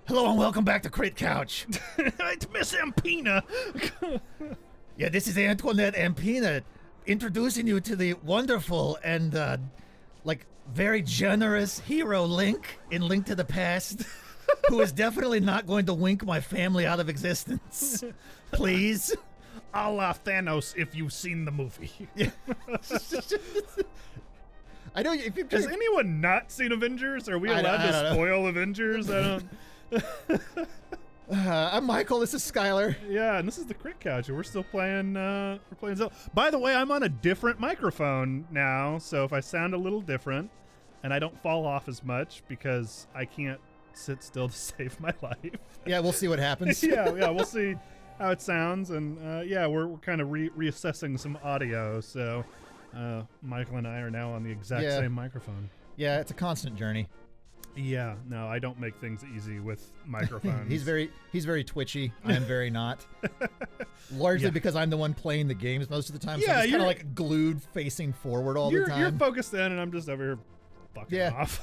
Hello and welcome back to Crit Couch. It's Miss Ampina. Yeah, this is Antoinette Ampina introducing you to the wonderful and very generous hero Link in Link to the Past, who is definitely not going to wink my family out of existence. Please. A la Thanos, if you've seen the movie. Yeah. I know if you've Has anyone not seen Avengers? Are we allowed to spoil Avengers? I don't. I'm Michael. This is Skylar. Yeah, and this is the Crit Couch. We're still playing. We're playing Zelda. By the way, I'm on a different microphone now, so if I sound a little different, and I don't fall off as much because I can't sit still to save my life. Yeah, we'll see what happens. yeah, we'll see how it sounds, and we're kind of reassessing some audio. So Michael and I are now on the exact same microphone. Yeah, it's a constant journey. Yeah, no, I don't make things easy with microphones. He's very twitchy. I'm very not. Largely because I'm the one playing the games most of the time. So I'm just kind of like glued facing forward all the time. You're focused in, and I'm just over here fucking off.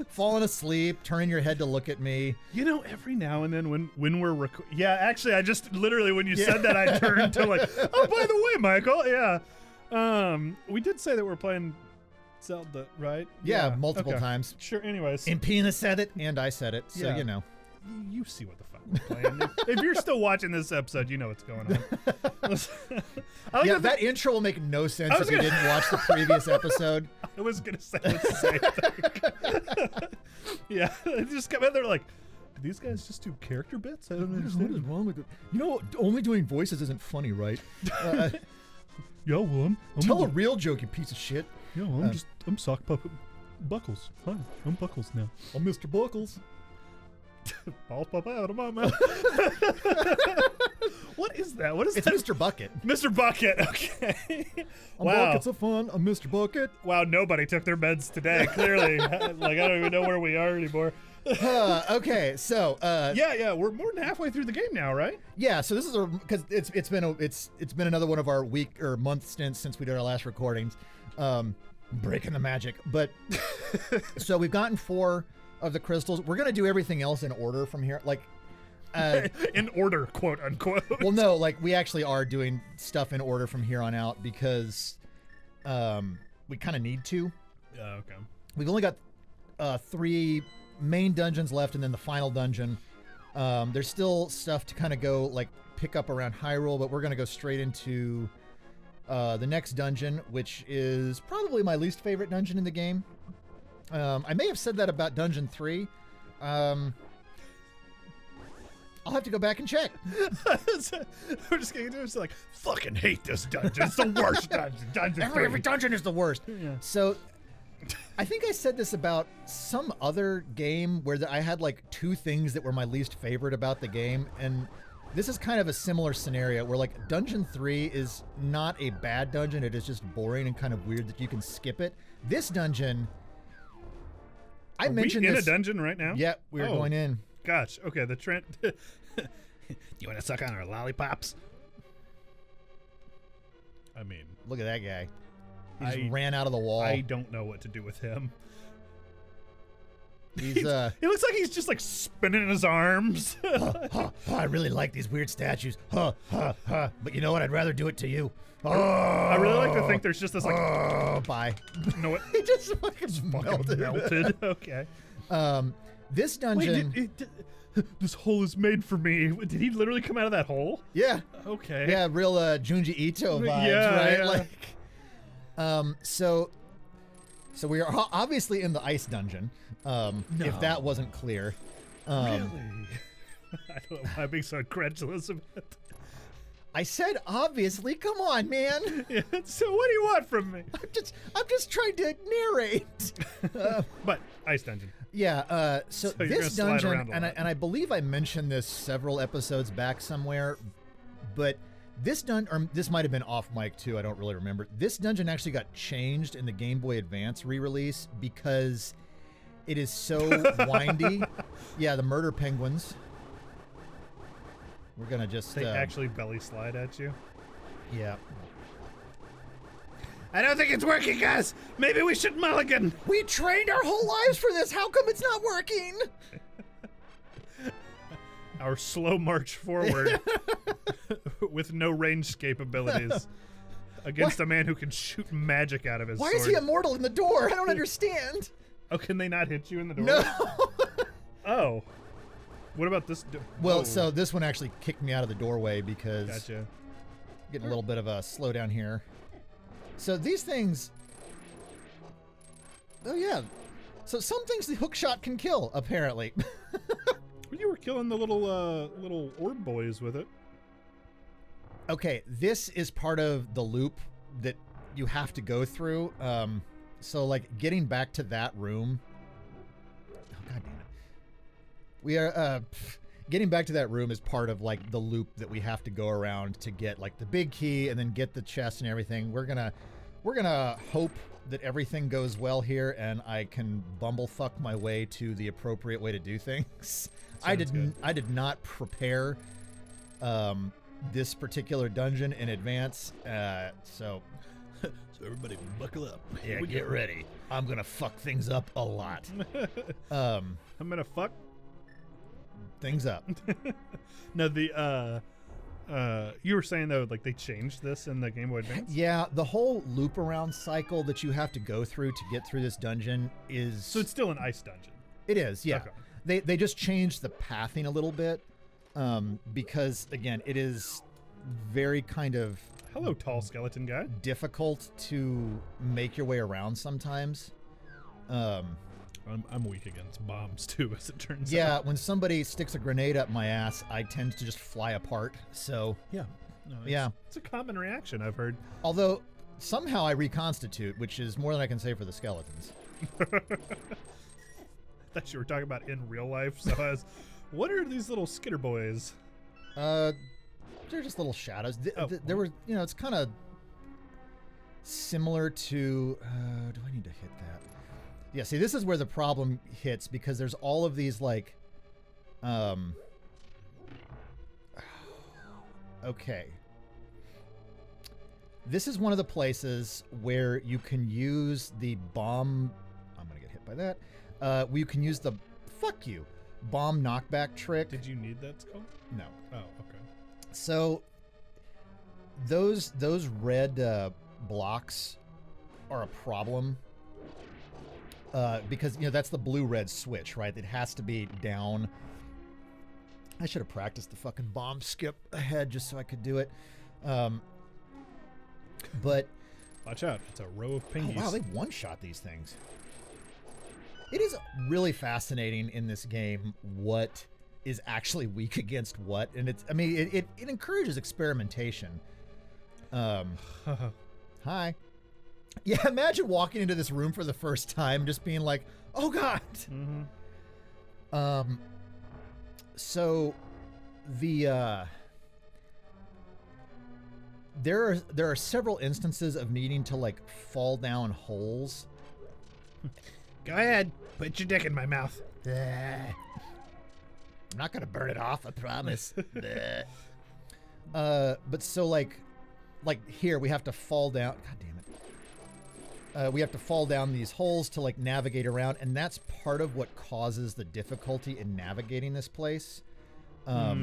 Falling asleep, turning your head to look at me. You know, every now and then when we're actually, I just literally when you said that, I turned to like, oh, by the way, Michael, we did say that we're playing Zelda, right? Yeah, multiple times. Sure. Anyways, Impina said it, and I said it, so you know. You see what the fuck we're playing. If you're still watching this episode, you know what's going on. That intro will make no sense if you didn't watch the previous episode. I was gonna say the same thing. Yeah, they just come in there like, do these guys just do character bits? I don't understand. What is wrong with it? You know, only doing voices isn't funny, right? Yeah, well, I'm tell a real joke, you piece of shit. Yeah, well, I'm Sock Puppet Buckles. Hi, I'm Buckles now. I'm Mr. Buckles. Balls pop out of my mouth. What is that? What is it's that? Mr. Bucket. Mr. Bucket, okay. I'm Buckets of fun. I'm Mr. Bucket. Wow, nobody took their meds today, clearly. Like, I don't even know where we are anymore. Okay, so we're more than halfway through the game now, right? Yeah, so this is because it's been another one of our week or month stints since we did our last recordings, breaking the magic. But so we've gotten 4 of the crystals. We're gonna do everything else in order from here, like in order, quote unquote. Well, no, like we actually are doing stuff in order from here on out because we kind of need to. Yeah, okay. We've only got 3 main dungeons left, and then the final dungeon. There's still stuff to kind of go like pick up around Hyrule, but we're gonna go straight into the next dungeon, which is probably my least favorite dungeon in the game. I may have said that about Dungeon 3. I'll have to go back and check. We're just getting to it. It's like, fucking hate this dungeon. It's the worst dungeon. Every dungeon is the worst. Yeah. So I think I said this about some other game where I had like 2 things that were my least favorite about the game, and this is kind of a similar scenario where like Dungeon 3 is not a bad dungeon. It is just boring and kind of weird that you can skip it. This dungeon, I mentioned in this. A dungeon right now? Yeah, we're going in. Gosh, okay, the Trent. Do you want to suck on our lollipops? I mean, look at that guy. He just ran out of the wall. I don't know what to do with him. He's he looks like he's just like spinning his arms. I really like these weird statues. But you know what? I'd rather do it to you. I really like to think there's just this like. Bye. No, what? He just fucking melted. Okay. This dungeon. Wait, this hole is made for me. Did he literally come out of that hole? Yeah. Okay. Yeah, real Junji Ito vibes, right? Yeah. Like, so we are obviously in the ice dungeon. If that wasn't clear. Really? I don't know why I'm being so incredulous about it. I said obviously. Come on, man. Yeah, so what do you want from me? I'm just trying to narrate. But ice dungeon. Yeah. So this dungeon, and I believe I mentioned this several episodes back somewhere, but this might have been off mic too. I don't really remember. This dungeon actually got changed in the Game Boy Advance re-release because it is so windy. Yeah, the murder penguins. We're gonna just. They actually belly slide at you. Yeah. I don't think it's working, guys. Maybe we should mulligan. We trained our whole lives for this. How come it's not working? our slow march forward with no range capabilities against a man who can shoot magic out of his Why sword. is he immortal in the door? I don't understand. Oh, can they not hit you in the door? No. Oh. What about this? Well, so this one actually kicked me out of the doorway because Gotcha. getting a little bit of a slowdown here. So these things... Oh, yeah. So some things the hookshot can kill, apparently. Well, you were killing the little orb boys with it. Okay, this is part of the loop that you have to go through. So, like, getting back to that room... Oh, God damn it. We are... Getting back to that room is part of, like, the loop that we have to go around to get, like, the big key and then get the chest and everything. We're gonna hope that everything goes well here and I can bumblefuck my way to the appropriate way to do things. I did not prepare this particular dungeon in advance, so everybody buckle up. Yeah, get ready. I'm gonna fuck things up a lot. I'm gonna fuck things up. No, you were saying though, like they changed this in the Game Boy Advance? Yeah, the whole loop around cycle that you have to go through to get through this dungeon is... So it's still an ice dungeon? It is, yeah. Okay. They just changed the pathing a little bit because, again, it is very kind of... Hello, tall skeleton guy. ...difficult to make your way around sometimes. I'm weak against bombs too, as it turns out. Yeah, when somebody sticks a grenade up my ass, I tend to just fly apart. So yeah, no, it's a common reaction I've heard. Although somehow I reconstitute, which is more than I can say for the skeletons. Thought you were talking about in real life. So what are these little skitter boys? They're just little shadows. There were, it's kind of similar to. Do I need to hit that? Yeah, see, this is where the problem hits because there's all of these, like, okay. This is one of the places where you can use the bomb... I'm going to get hit by that. Where you can use the... Fuck you. Bomb knockback trick. Did you need that skull? No. Oh, okay. So, those red blocks are a problem. Because, that's the blue-red switch, right? It has to be down. I should have practiced the fucking bomb skip ahead just so I could do it. But... Watch out. It's a row of pingies. Oh, wow, they one-shot these things. It is really fascinating in this game what is actually weak against what. And it's... I mean, it encourages experimentation. Hi. Yeah, imagine walking into this room for the first time, just being like, "Oh God." Mm-hmm. So, the there are several instances of needing to like fall down holes. Go ahead, put your dick in my mouth. I'm not gonna burn it off, I promise. But so like here we have to fall down. God damn it. We have to fall down these holes to like navigate around, and that's part of what causes the difficulty in navigating this place. I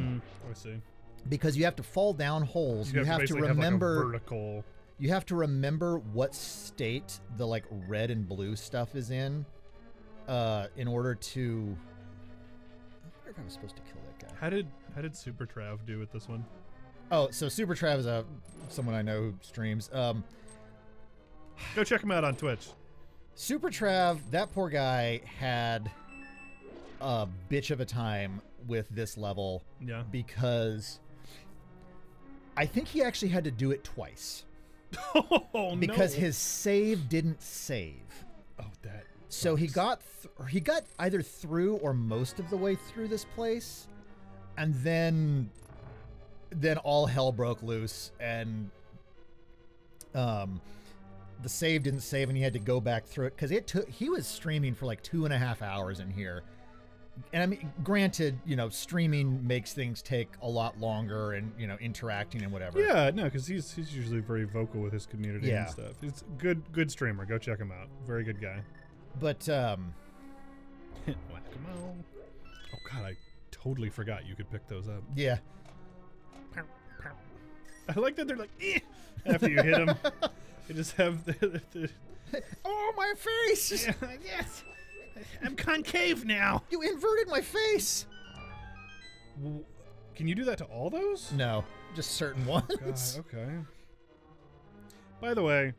see. Because you have to fall down holes. You have to remember have like a vertical. You have to remember what state the like red and blue stuff is in order to. I wonder if I was supposed to kill that guy. How did Super Trav do with this one? Oh, so Super Trav is someone I know who streams. Go check him out on Twitch. Super Trav, that poor guy had a bitch of a time with this level. Yeah. Because I think he actually had to do it twice. Oh, because his save didn't save. Oh, that. So he got either through or most of the way through this place, and then all hell broke loose, and the save didn't save, and he had to go back through it because he was streaming for like 2.5 hours in here. And I mean, granted, streaming makes things take a lot longer, and interacting and whatever. Yeah, no, because he's usually very vocal with his community and stuff. He's good streamer. Go check him out. Very good guy. But whack-a-mole. Oh God, I totally forgot you could pick those up. Yeah. I like that they're like, eh, after you hit them. They just have the Oh, my face! yes, I'm concave now. You inverted my face! Can you do that to all those? No, just certain ones. God, okay. By the way,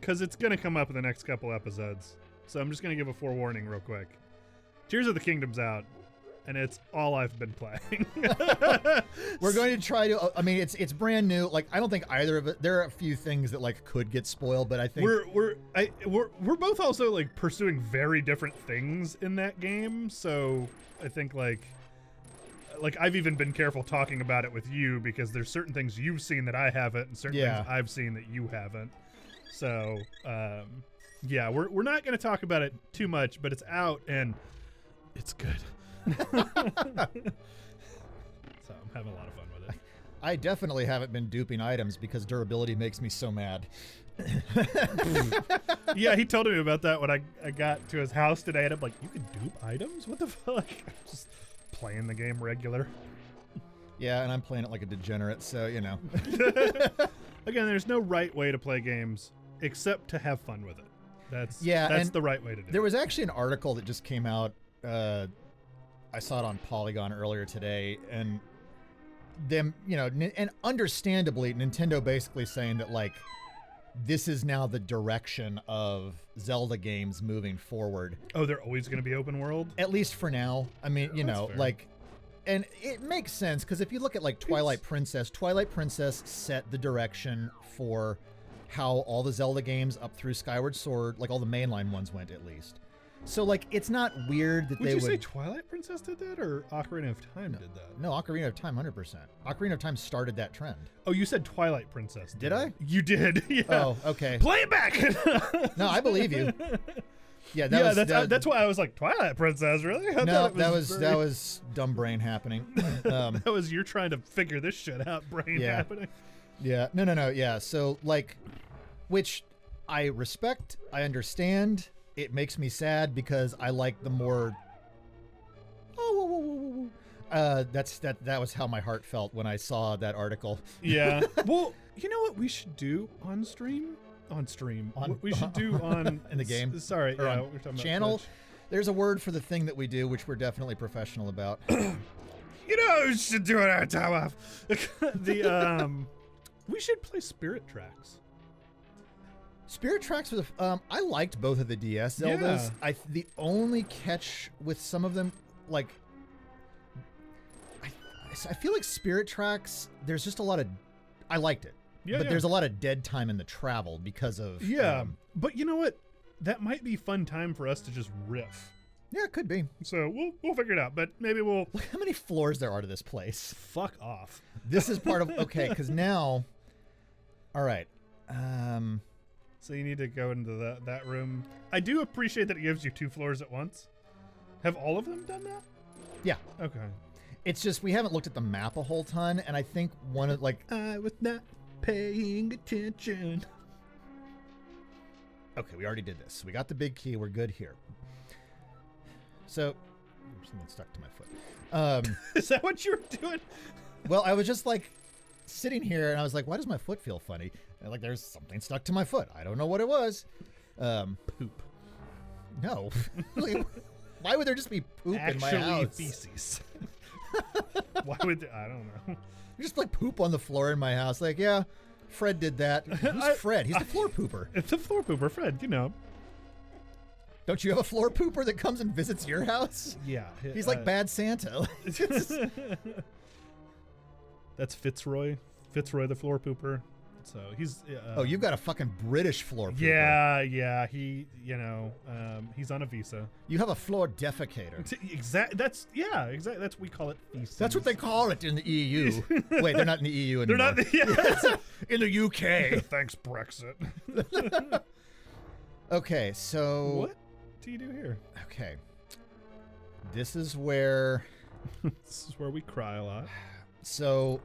because it's going to come up in the next couple episodes, so I'm just going to give a forewarning real quick. Tears of the Kingdom's out, and it's all I've been playing. We're going to try to. I mean, it's brand new. Like, I don't think either of it. There are a few things that like could get spoiled, but I think we're both also like pursuing very different things in that game. So I think like I've even been careful talking about it with you because there's certain things you've seen that I haven't, and certain things I've seen that you haven't. So yeah, we're not going to talk about it too much, but it's out and it's good. So I'm having a lot of fun with it. I definitely haven't been duping items because durability makes me so mad. Yeah, he told me about that when I got to his house today, and I'm like, you can dupe items? What the fuck? I'm just playing the game regular. Yeah, and I'm playing it like a degenerate, so, you know. Again, there's no right way to play games except to have fun with it. That's the right way to do it. There was actually an article that just came out. I saw it on Polygon earlier today, and them, you know, and understandably, Nintendo basically saying that, like, this is now the direction of Zelda games moving forward. Oh, they're always going to be open world? At least for now. I mean, you know, fair. like, and it makes sense, because if you look at, like, Twilight Princess set the direction for how all the Zelda games up through Skyward Sword, like all the mainline ones went, at least. So, like, it's not weird that would they you would... say Twilight Princess did that, or Ocarina of Time did that? No, Ocarina of Time, 100%. Ocarina of Time started that trend. Oh, you said Twilight Princess. Did I? You did, yeah. Oh, okay. Play it back! No, I believe you. Yeah, that's why I was like, Twilight Princess, really? No, that was dumb brain happening. That was you're trying to figure this shit out brain happening. Yeah, no, yeah. So, like, which I respect, I understand. It makes me sad because I like the more. That was how my heart felt when I saw that article. Yeah. Well, you know what we should do on stream? What we should do on in the game. Sorry, or yeah, on we're talking channel. about Twitch. There's a word for the thing that we do, which we're definitely professional about. You know, we should do it our time off. We should play Spirit Tracks. Spirit Tracks was I liked both of the DS Zeldas. Yeah. The only catch with some of them, like, I feel like Spirit Tracks, there's just a lot of, I liked it. Yeah, but there's a lot of dead time in the travel because of but you know what? That might be fun time for us to just riff. Yeah, it could be. So we'll figure it out, but maybe we'll look how many floors there are to this place. Fuck off. This is part of okay, because now, all right. So you need to go into that room. I do appreciate that it gives you 2 floors at once. Have all of them done that? Yeah. Okay. It's just we haven't looked at the map a whole ton, and I think one of like I was not paying attention. Okay, we already did this. We got the big key. We're good here. So something stuck to my foot. Is that what you were doing? Well, I was just like sitting here, and I was like, "Why does my foot feel funny?" And like, there's something stuck to my foot. I don't know what it was. Poop. No. Why would there just be poop in my house? Actually, feces. Why would I don't know. Just like poop on the floor in my house. Like, yeah, Fred did that. Who's Fred? He's the floor pooper. It's the floor pooper, Fred. You know. Don't you have a floor pooper that comes and visits your house? Yeah. He's like Bad Santa. That's Fitzroy. Fitzroy, the floor pooper. So he's. Oh, you've got a fucking British floor pooper. Yeah. He, he's on a visa. You have a floor defecator. Exactly. Exactly. That's we call it feces. That's what they call it in the EU. Wait, they're not in the EU anymore. They're not. Yeah. In the UK. Thanks, Brexit. Okay, so what do you do here? Okay, this is where we cry a lot. So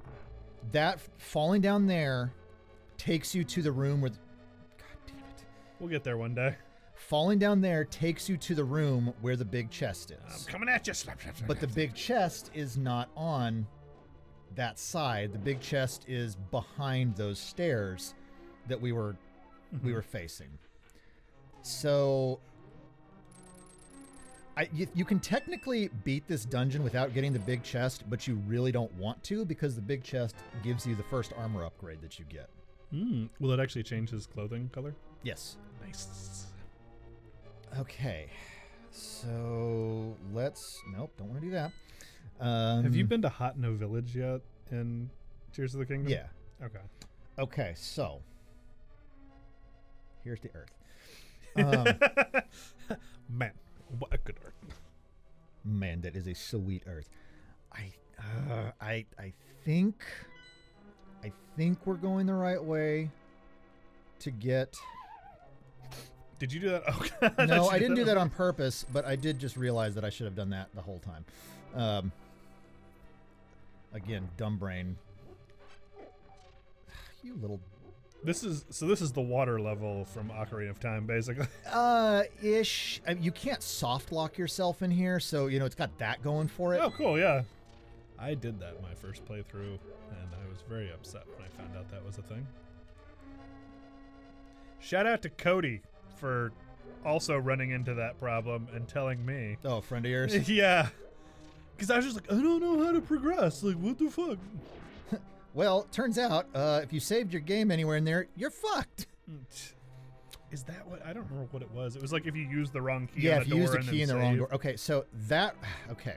that falling down there takes you to the room where. God damn it. We'll get there one day. Falling down there takes you to the room where the big chest is. I'm coming at you. Slap, slap, slap, But the slap. big chest is not on that side. The big chest is behind those stairs that we were facing. So you can technically beat this dungeon without getting the big chest, but you really don't want to because the big chest gives you the first armor upgrade that you get. Will it actually change his clothing color? Yes. Nice. Okay. So nope, don't want to do that. Have you been to Hot No Village yet in Tears of the Kingdom? Yeah. Okay. Okay, so here's the Earth. Man, what a good Earth. Man, that is a sweet Earth. I think we're going the right way to get. Did you do that? Oh, God. No, I didn't do that on purpose, but I did just realize that I should have done that the whole time. Again, dumb brain. You little. This is the water level from Ocarina of Time, basically. Ish. I mean, you can't soft lock yourself in here, so it's got that going for it. Oh, cool, yeah. I did that my first playthrough, and I was very upset when I found out that was a thing. Shout out to Cody for also running into that problem and telling me. Oh, a friend of yours? Yeah. Because I was just like, I don't know how to progress. Like, what the fuck? Well, turns out, if you saved your game anywhere in there, you're fucked. Is that what? I don't remember what it was. It was like if you use the wrong key Yeah, on if the you door use the and key then in the wrong save. door. Okay, so okay.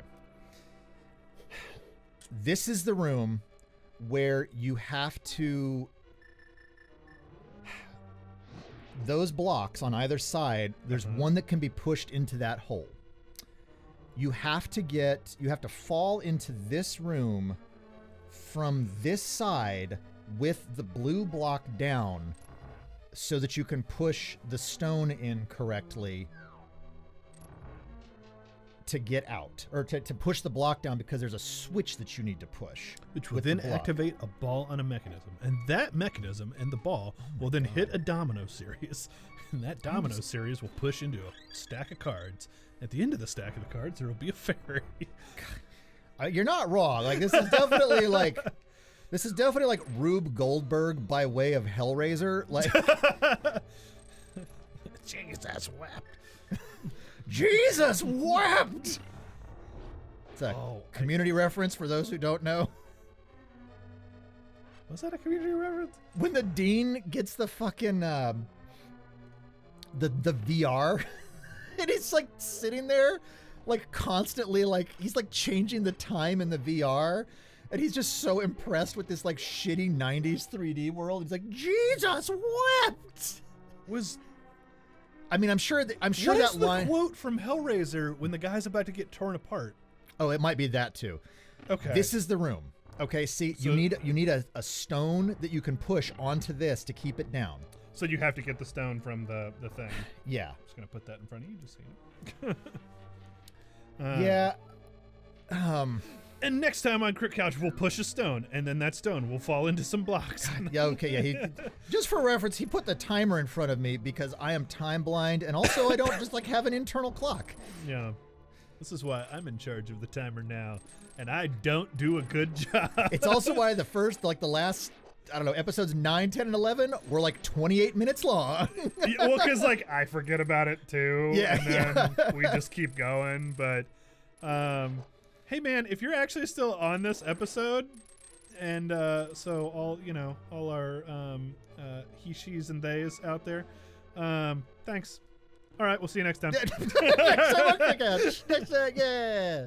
This is the room where you have to. Those blocks on either side, there's one that can be pushed into that hole. You have to fall into this room from this side with the blue block down so that you can push the stone in correctly to get out, or to push the block down, because there's a switch that you need to push. Which will with then the block. activate a ball on a mechanism. And that mechanism and the ball will then hit a domino series. And that domino series will push into a stack of cards. At the end of the stack of the cards, there will be a fairy. You're not wrong. Like, this is definitely like Rube Goldberg by way of Hellraiser. Like, Jesus wept. Jesus wept. It's a Oh, community reference for those who don't know. Was that a community reference? When the dean gets the fucking the VR, and he's like sitting there, like constantly, like he's like changing the time in the VR, and he's just so impressed with this like shitty 90s 3D world. He's like, Jesus wept. I'm sure that What that is the line. quote from Hellraiser when the guy's about to get torn apart? Oh, it might be that too. Okay. This is the room. Okay, see, So- you need a stone that you can push onto this to keep it down. So you have to get the stone from the thing. Yeah. I'm just going to put that in front of you to see it. Yeah. And next time on Crit Couch, we'll push a stone, and then that stone will fall into some blocks. Yeah, okay, yeah. Just for reference, he put the timer in front of me because I am time blind, and also I don't just like have an internal clock. Yeah. This is why I'm in charge of the timer now, and I don't do a good job. It's also why the last, I don't know, episodes 9, 10, and 11 were like 28 minutes long. Well, because like I forget about it too, Yeah, and then we just keep going. But hey, man, if you're actually still on this episode, and so all our he, she's, and theys out there, thanks. All right, we'll see you next time. Yeah.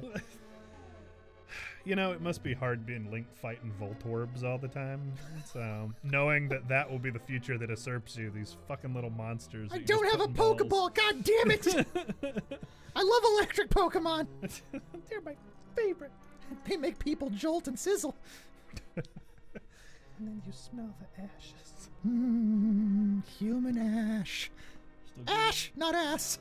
It must be hard being Link fighting Voltorbs all the time. So knowing that will be the future that usurps you, these fucking little monsters. I that you don't just have a put in bowls. Pokeball. God damn it! I love electric Pokemon. They're my favorite. They make people jolt and sizzle. And then you smell the ashes. Human ash. Still good. Ash, not ass.